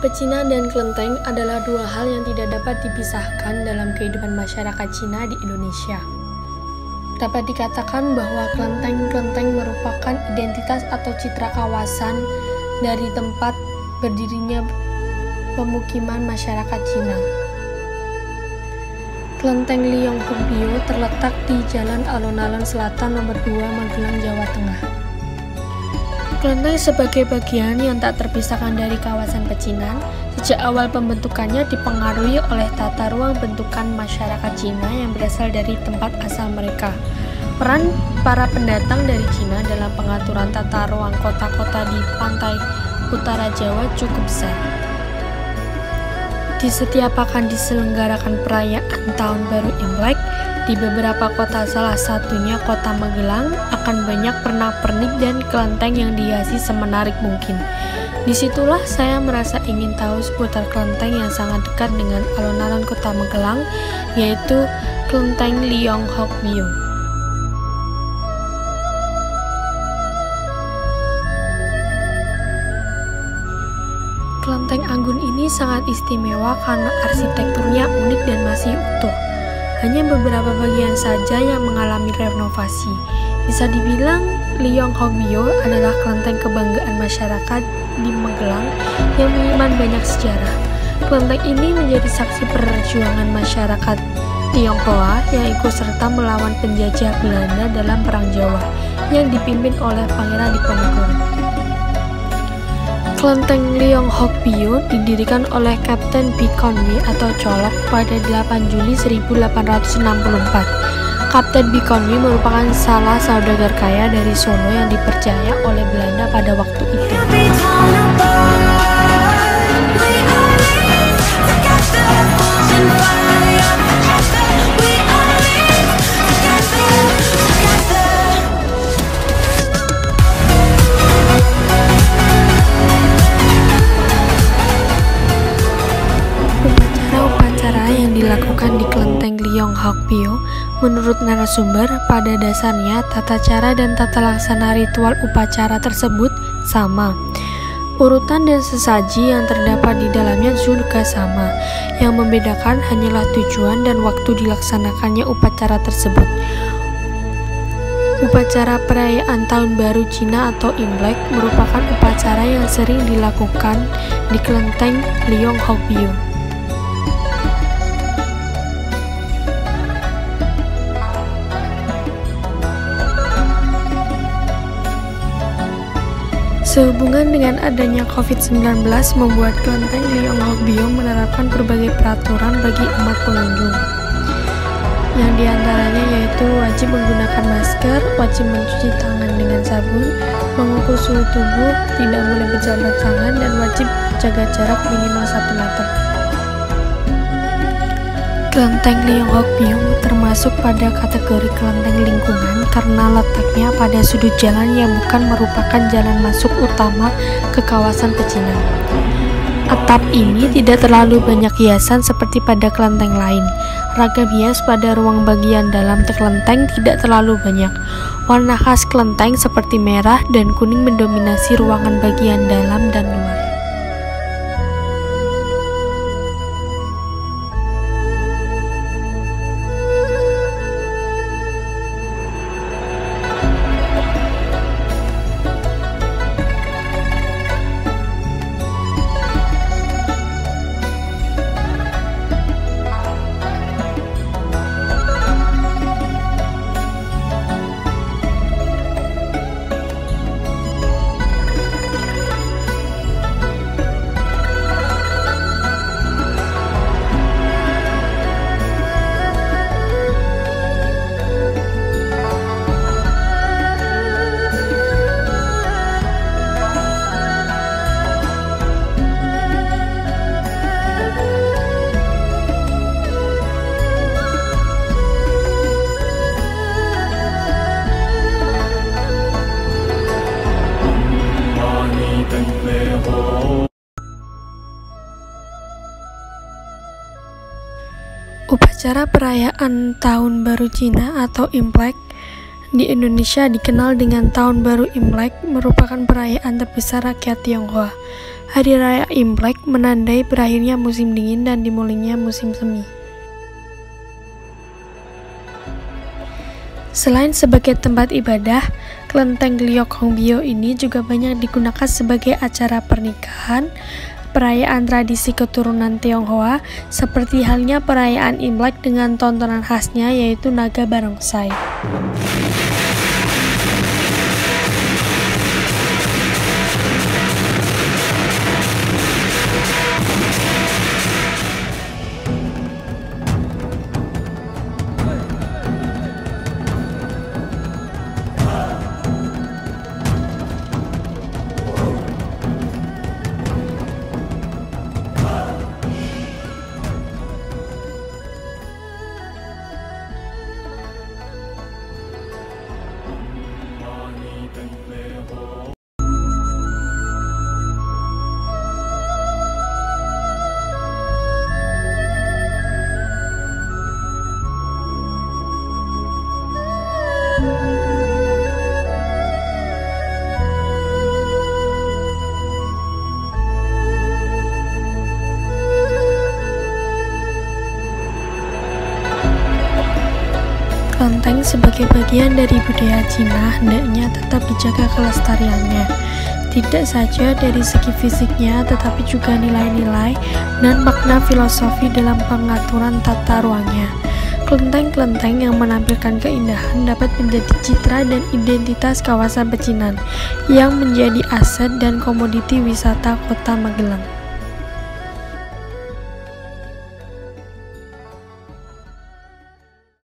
Pecinan dan kelenteng adalah dua hal yang tidak dapat dipisahkan dalam kehidupan masyarakat Cina di Indonesia. Dapat dikatakan bahwa kelenteng-kelenteng merupakan identitas atau citra kawasan dari tempat berdirinya pemukiman masyarakat Cina. Kelenteng Liyonghokbyo terletak di Jalan Alun-Alun Selatan Nomor 2, Magelang, Jawa Tengah. Kelenteng sebagai bagian yang tak terpisahkan dari kawasan pecinan, sejak awal pembentukannya dipengaruhi oleh tata ruang bentukan masyarakat Cina yang berasal dari tempat asal mereka. Peran para pendatang dari Cina dalam pengaturan tata ruang kota-kota di pantai utara Jawa cukup besar. Di setiap akan diselenggarakan perayaan Tahun Baru Imlek, di beberapa kota, salah satunya kota Magelang, akan banyak pernak-pernik dan kelenteng yang dihiasi semenarik mungkin. Disitulah saya merasa ingin tahu seputar kelenteng yang sangat dekat dengan alun-alun kota Magelang, yaitu Kelenteng Liyonghokbyo. Kelenteng anggun ini sangat istimewa karena arsitekturnya unik dan masih utuh. Hanya beberapa bagian saja yang mengalami renovasi. Bisa dibilang, Liyonghokbyo adalah kelenteng kebanggaan masyarakat di Magelang yang menyimpan banyak sejarah. Kelenteng ini menjadi saksi perjuangan masyarakat Tionghoa yang ikut serta melawan penjajah Belanda dalam Perang Jawa yang dipimpin oleh Pangeran Diponegoro. Kelenteng Liyonghokbyo didirikan oleh Kapten Bikonwi atau Colok pada 8 Juli 1864. Kapten Bikonwi merupakan salah saudagar kaya dari Solo yang dipercaya oleh Belanda pada waktu itu. Dilakukan di Kelenteng Liyonghokbyo, menurut narasumber, pada dasarnya tata cara dan tata laksana ritual upacara tersebut sama. Urutan dan sesaji yang terdapat di dalamnya juga sama. Yang membedakan hanyalah tujuan dan waktu dilaksanakannya upacara tersebut. Upacara perayaan Tahun Baru Cina atau Imlek merupakan upacara yang sering dilakukan di Kelenteng Liyonghokbyo. Sehubungan dengan adanya COVID-19 membuat Kelenteng Liyonghokbyo menerapkan berbagai peraturan bagi umat pengunjung. Yang diantaranya yaitu wajib menggunakan masker, wajib mencuci tangan dengan sabun, mengukur suhu tubuh, tidak boleh berjabat tangan, dan wajib jaga jarak minimal 1 meter. Kelenteng Liyonghokbyo termasuk pada kategori kelenteng lingkungan karena letaknya pada sudut jalan yang bukan merupakan jalan masuk utama ke kawasan pecinan. Atap ini tidak terlalu banyak hiasan seperti pada kelenteng lain. Ragam hias pada ruang bagian dalam kelenteng tidak terlalu banyak. Warna khas kelenteng seperti merah dan kuning mendominasi ruangan bagian dalam dan luar. Upacara perayaan Tahun Baru Cina atau Imlek di Indonesia dikenal dengan Tahun Baru Imlek, merupakan perayaan terbesar rakyat Tionghoa. Hari Raya Imlek menandai berakhirnya musim dingin dan dimulainya musim semi. Selain sebagai tempat ibadah, kelenteng Gyeongbyo ini juga banyak digunakan sebagai acara pernikahan, perayaan tradisi keturunan Tionghoa, seperti halnya perayaan Imlek dengan tontonan khasnya yaitu naga barongsai. Kelenteng sebagai bagian dari budaya Cina hendaknya tetap dijaga kelestariannya, tidak saja dari segi fisiknya tetapi juga nilai-nilai dan makna filosofi dalam pengaturan tata ruangnya. Kelenteng-kelenteng yang menampilkan keindahan dapat menjadi citra dan identitas kawasan pecinan yang menjadi aset dan komoditi wisata Kota Magelang.